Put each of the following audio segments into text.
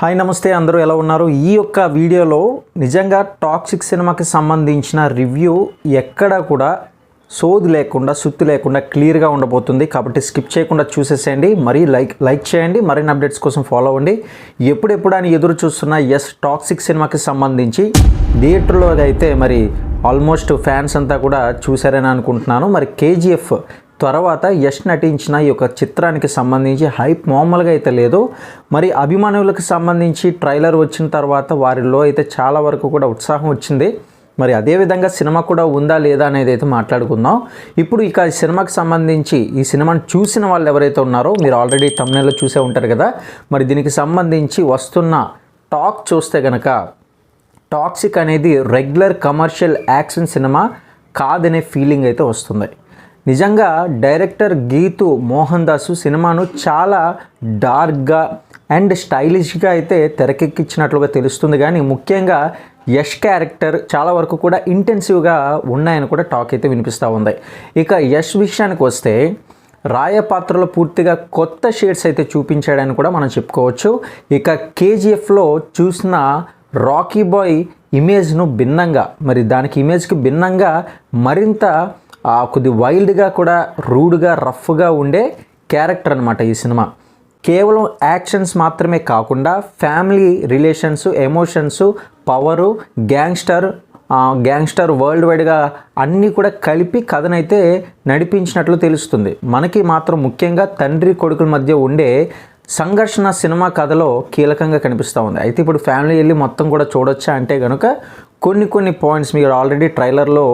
Hi నమస్తే అందరూ ఎలా ఉన్నారు? ఈ యొక్క వీడియోలో నిజంగా టాక్సిక్ సినిమాకి సంబంధించిన రివ్యూ ఎక్కడ కూడా సోది లేకుండా సుత్తి లేకుండా క్లియర్గా ఉండబోతుంది. కాబట్టి స్కిప్ చేయకుండా చూసేసేయండి. మరీ లైక్ చేయండి. మరిన్ని అప్డేట్స్ కోసం ఫాలో అవ్వండి. ఎప్పుడెప్పుడు అని ఎదురు చూస్తున్న టాక్సిక్ సినిమాకి సంబంధించి థియేటర్లో అయితే మరి ఆల్మోస్ట్ ఫ్యాన్స్ అంతా కూడా చూశారని అనుకుంటున్నాను. మరి కేజీఎఫ్ తర్వాత యష్ నటించిన ఈ యొక్క చిత్రానికి సంబంధించి హైప్ మామూలుగా అయితే లేదు. మరి అభిమానులకు సంబంధించి ట్రైలర్ వచ్చిన తర్వాత వారిలో అయితే చాలా వరకు కూడా ఉత్సాహం వచ్చింది. మరి అదేవిధంగా సినిమా కూడా ఉందా లేదా అనేది అయితే మాట్లాడుకుందాం. ఇప్పుడు ఇక ఈ సినిమాకి సంబంధించి ఈ సినిమాని చూసిన వాళ్ళు ఎవరైతే ఉన్నారో మీరు ఆల్రెడీ thumbnail చూసే ఉంటారు కదా. మరి దీనికి సంబంధించి వస్తున్న టాక్ చూస్తే కనుక టాక్సిక్ అనేది రెగ్యులర్ కమర్షియల్ యాక్షన్ సినిమా కాదనే ఫీలింగ్ అయితే వస్తుంది. నిజంగా డైరెక్టర్ గీతు మోహన్ దాసు సినిమాను చాలా డార్క్గా అండ్ స్టైలిష్గా అయితే తెరకెక్కించినట్లుగా తెలుస్తుంది. కానీ ముఖ్యంగా యష్ క్యారెక్టర్ చాలా వరకు కూడా ఇంటెన్సివ్గా ఉన్నాయని కూడా టాక్ అయితే వినిపిస్తూ ఉంది. ఇక యష్ విషయానికి వస్తే రాయ పాత్రలో పూర్తిగా కొత్త షేడ్స్ అయితే చూపించాడని కూడా మనం చెప్పుకోవచ్చు. ఇక కేజీఎఫ్లో చూసిన రాకీ బాయ్ ఇమేజ్ను భిన్నంగా మరి దానికి ఇమేజ్కి భిన్నంగా మరింత కొద్ది వైల్డ్గా కూడా రూడ్గా రఫ్గా ఉండే క్యారెక్టర్ అనమాట ఈ సినిమా. కేవలం యాక్షన్స్ మాత్రమే కాకుండా family relations, emotions, power, gangster world వైడ్గా అన్నీ కూడా కలిపి కథనైతే నడిపించినట్లు తెలుస్తుంది. మనకి మాత్రం ముఖ్యంగా తండ్రి కొడుకుల మధ్య ఉండే సంఘర్షణ సినిమా కథలో కీలకంగా కనిపిస్తూ ఉంది. అయితే ఇప్పుడు ఫ్యామిలీ వెళ్ళి మొత్తం కూడా చూడొచ్చా అంటే కనుక కొన్ని పాయింట్స్ మీరు ఆల్రెడీ ట్రైలర్లో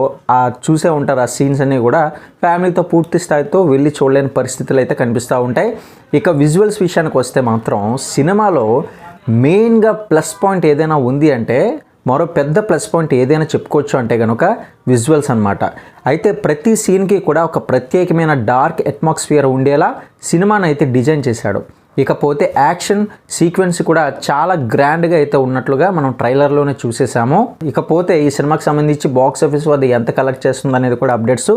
చూసే ఉంటారు. ఆ సీన్స్ అన్నీ కూడా ఫ్యామిలీతో పూర్తి స్థాయితో వెళ్ళి చూడలేని పరిస్థితులు అయితే కనిపిస్తూ ఉంటాయి. ఇక విజువల్స్ విషయానికి వస్తే మాత్రం సినిమాలో మెయిన్గా ప్లస్ పాయింట్ ఏదైనా ఉంది అంటే మరో పెద్ద ప్లస్ పాయింట్ ఏదైనా చెప్పుకోవచ్చు అంటే కనుక విజువల్స్ అనమాట. అయితే ప్రతి సీన్కి కూడా ఒక ప్రత్యేకమైన డార్క్ అట్మాస్ఫియర్ ఉండేలా సినిమాను అయితే డిజైన్ చేశాడు. ఇకపోతే యాక్షన్ సీక్వెన్స్ కూడా చాలా గ్రాండ్గా అయితే ఉన్నట్లుగా మనం ట్రైలర్లోనే చూసేసాము. ఇకపోతే ఈ సినిమాకి సంబంధించి బాక్స్ ఆఫీస్ వద్ద ఎంత కలెక్ట్ చేస్తుంది అనేది కూడా అప్డేట్స్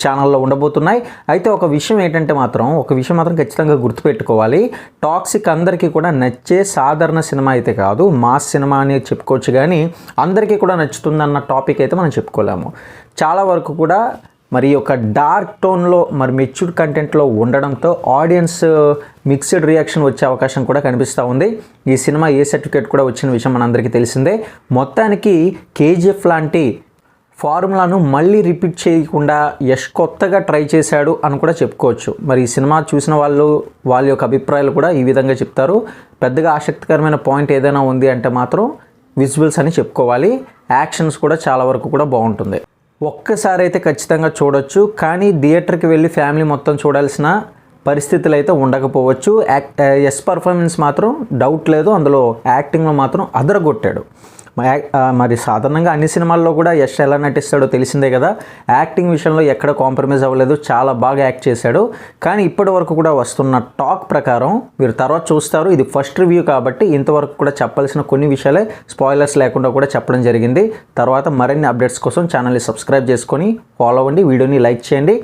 ఛానల్లో ఉండబోతున్నాయి. అయితే ఒక విషయం మాత్రం ఖచ్చితంగా గుర్తుపెట్టుకోవాలి. టాక్సిక్ అందరికీ కూడా నచ్చే సాధారణ సినిమా అయితే కాదు, మాస్ సినిమా అని చెప్పుకోవచ్చు. కానీ అందరికీ కూడా నచ్చుతుందన్న టాపిక్ అయితే మనం చెప్పుకోలేము. చాలా వరకు కూడా మరి ఒక డార్క్ టోన్లో మరి మెచ్యూర్డ్ కంటెంట్లో ఉండడంతో ఆడియన్స్ మిక్స్డ్ రియాక్షన్ వచ్చే అవకాశం కూడా కనిపిస్తూ ఉంది. ఈ సినిమా ఏ సర్టిఫికేట్ కూడా వచ్చిన విషయం మనందరికీ తెలిసిందే. మొత్తానికి కేజీఎఫ్ లాంటి ఫార్ములాను మళ్ళీ రిపీట్ చేయకుండా యష్ కొత్తగా ట్రై చేశాడు అని కూడా చెప్పుకోవచ్చు. మరి ఈ సినిమా చూసిన వాళ్ళ యొక్క అభిప్రాయాలు కూడా ఈ విధంగా చెప్తారు. పెద్దగా ఆసక్తికరమైన పాయింట్ ఏదైనా ఉంది అంటే మాత్రం విజువల్స్ అని చెప్పుకోవాలి. యాక్షన్స్ కూడా చాలా వరకు కూడా బాగుంటుంది. ఒక్కసారి అయితే ఖచ్చితంగా చూడొచ్చు. కానీ థియేటర్కి వెళ్ళి ఫ్యామిలీ మొత్తం చూడాల్సిన పరిస్థితులు అయితే ఉండకపోవచ్చు. యష్ పర్ఫార్మెన్స్ మాత్రం డౌట్ లేదు, అందులో యాక్టింగ్లో మాత్రం అదరగొట్టాడు. మరి సాధారణంగా అన్ని సినిమాల్లో కూడా యష్ ఎలా నటిస్తాడో తెలిసిందే కదా. యాక్టింగ్ విషయంలో ఎక్కడ కాంప్రమైజ్ అవ్వలేదు, చాలా బాగా యాక్ట్ చేశాడు. కానీ ఇప్పటి వరకు కూడా వస్తున్న టాక్ ప్రకారం మీరు తర్వాత చూస్తారు, ఇది ఫస్ట్ రివ్యూ కాబట్టి ఇంతవరకు కూడా చెప్పాల్సిన కొన్ని విషయాలే స్పాయిలర్స్ లేకుండా కూడా చెప్పడం జరిగింది. తర్వాత మరిన్ని అప్డేట్స్ కోసం ఛానల్ని సబ్స్క్రైబ్ చేసుకొని ఫాలో అవ్వండి, వీడియోని లైక్ చేయండి.